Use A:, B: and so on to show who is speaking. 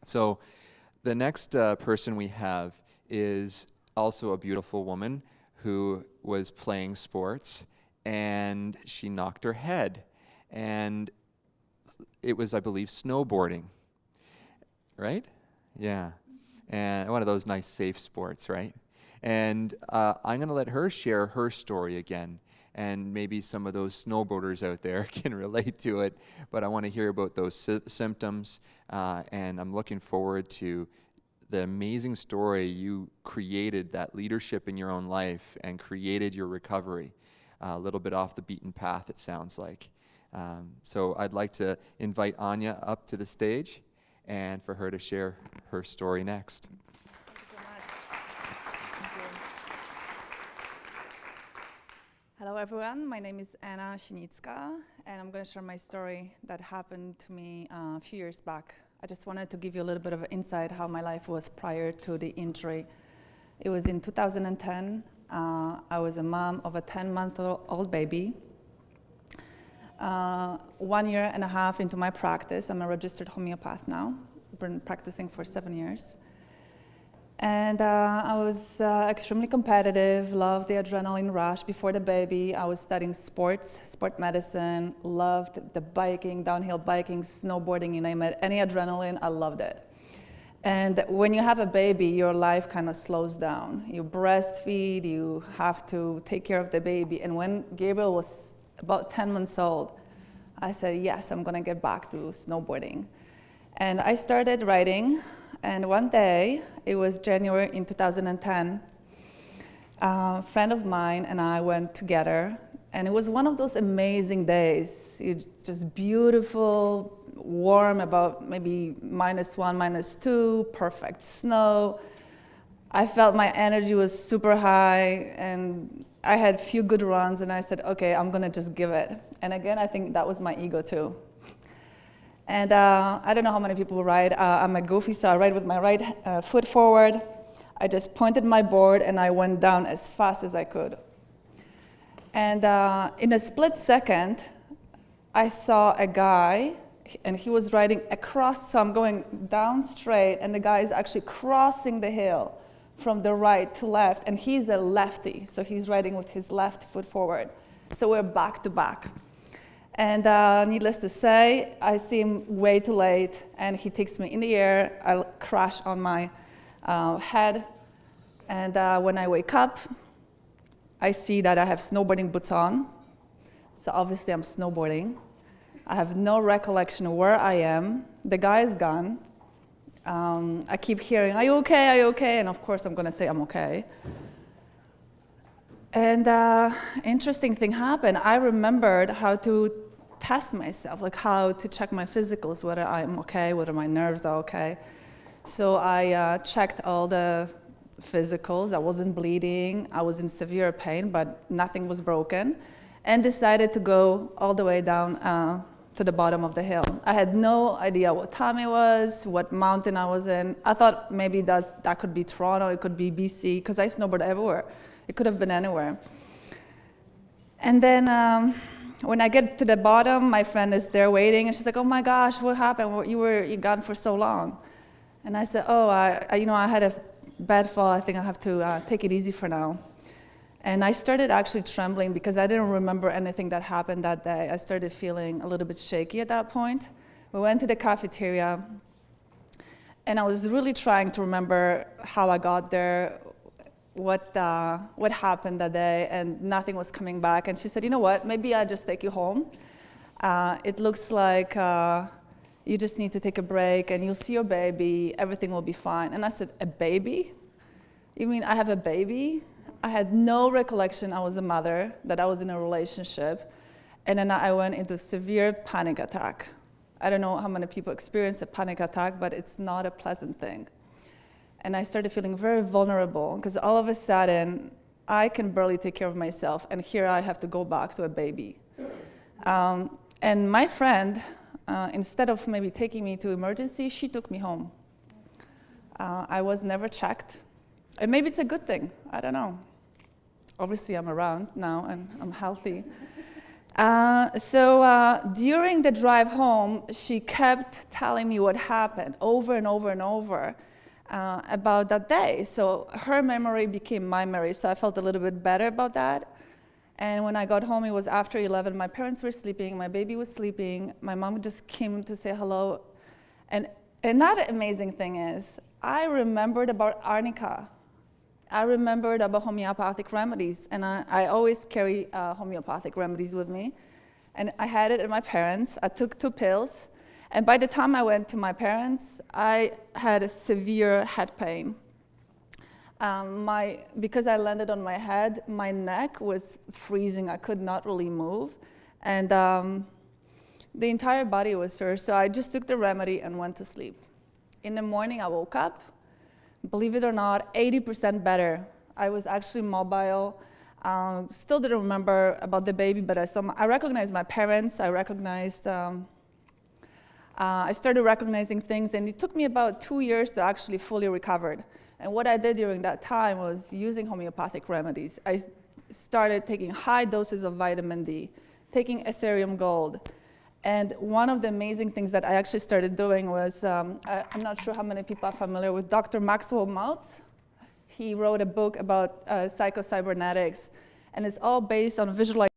A: So the next person we have is also a beautiful woman who was playing sports, and she knocked her head. And it was, I believe, snowboarding, right? Yeah. And one of those nice, safe sports, right? And I'm going to let her share her story again. And maybe some of those snowboarders out there can relate to it. But I want to hear about those symptoms. And I'm looking forward to the amazing story you created, that leadership in your own life, and created your recovery. A little bit off the beaten path, it sounds like. So I'd like to invite Anya up to the stage and for her to share her story next.
B: Thank you so much. Thank you. Hello, everyone. My name is Anna Sienicka, and I'm going to share my story that happened to me a few years back. I just wanted to give you a little bit of insight how my life was prior to the injury. It was in 2010. I was a mom of a 10-month-old baby. 1 year and a half into my practice, I'm a registered homeopath now. I've been practicing for 7 years. And I was extremely competitive, loved the adrenaline rush before the baby. I was studying sport medicine, loved the biking, downhill biking, snowboarding, you name it. Any adrenaline, I loved it. And when you have a baby, your life kind of slows down. You breastfeed, you have to take care of the baby. And when Gabriel was about 10 months old, I said, yes, I'm going to get back to snowboarding. And I started riding. And one day, it was January in 2010, a friend of mine and I went together. And it was one of those amazing days. It's just beautiful, warm, about maybe -1, -2, perfect snow. I felt my energy was super high, and I had a few good runs, and I said, okay, I'm gonna just give it. And again, I think that was my ego too. And I don't know how many people ride. I'm a goofy, so I ride with my right foot forward. I just pointed my board, and I went down as fast as I could. And in a split second, I saw a guy, and he was riding across, so I'm going down straight, and the guy is actually crossing the hill from the right to left, and he's a lefty, so he's riding with his left foot forward. So we're back to back. And needless to say, I see him way too late, and he takes me in the air. I crash on my head, and when I wake up, I see that I have snowboarding boots on. So obviously I'm snowboarding. I have no recollection of where I am. The guy is gone. I keep hearing, are you okay, are you okay? And of course I'm gonna say I'm okay. And interesting thing happened. I remembered how to test myself, like how to check my physicals, whether I'm okay, whether my nerves are okay. So I checked all the physicals. I wasn't bleeding. I was in severe pain, but nothing was broken, and decided to go all the way down to the bottom of the hill. I had no idea what time it was, what mountain I was in. I thought maybe that could be Toronto, it could be BC, because I snowboard everywhere. It could have been anywhere. And then when I get to the bottom, my friend is there waiting, and she's like, oh my gosh, what happened? You gone for so long. And I said, oh, I had a bad fall. I think I have to take it easy for now. And I started actually trembling because I didn't remember anything that happened that day. I started feeling a little bit shaky at that point. We went to the cafeteria, and I was really trying to remember how I got there, what happened that day, and nothing was coming back. And she said, you know what, maybe I'll just take you home. It looks like you just need to take a break, and you'll see your baby, everything will be fine. And I said, a baby? You mean I have a baby? I had no recollection I was a mother, that I was in a relationship. And then I went into severe panic attack. I don't know how many people experience a panic attack, but it's not a pleasant thing. And I started feeling very vulnerable, because all of a sudden, I can barely take care of myself, and here I have to go back to a baby. And my friend, instead of maybe taking me to emergency, she took me home. I was never checked. And maybe it's a good thing, I don't know. Obviously I'm around now and I'm healthy. During the drive home, she kept telling me what happened over and over and over about that day. So her memory became my memory, so I felt a little bit better about that. And when I got home, it was after 11. My parents were sleeping, my baby was sleeping. My mom just came to say hello. And another amazing thing is, I remembered about Sienicka. I remembered about homeopathic remedies, and I always carry homeopathic remedies with me. And I had it at my parents. I took 2 pills, and by the time I went to my parents, I had a severe head pain. Because I landed on my head, my neck was freezing. I could not really move, and the entire body was sore. So I just took the remedy and went to sleep. In the morning, I woke up. Believe it or not, 80% better. I was actually mobile. Still didn't remember about the baby, but I recognized my parents. I started recognizing things, and it took me about 2 years to actually fully recover. And what I did during that time was using homeopathic remedies. I started taking high doses of vitamin D, taking Ethereum Gold. And one of the amazing things that I actually started doing was, I'm not sure how many people are familiar with Dr. Maxwell Maltz. He wrote a book about psychocybernetics, and it's all based on visualization.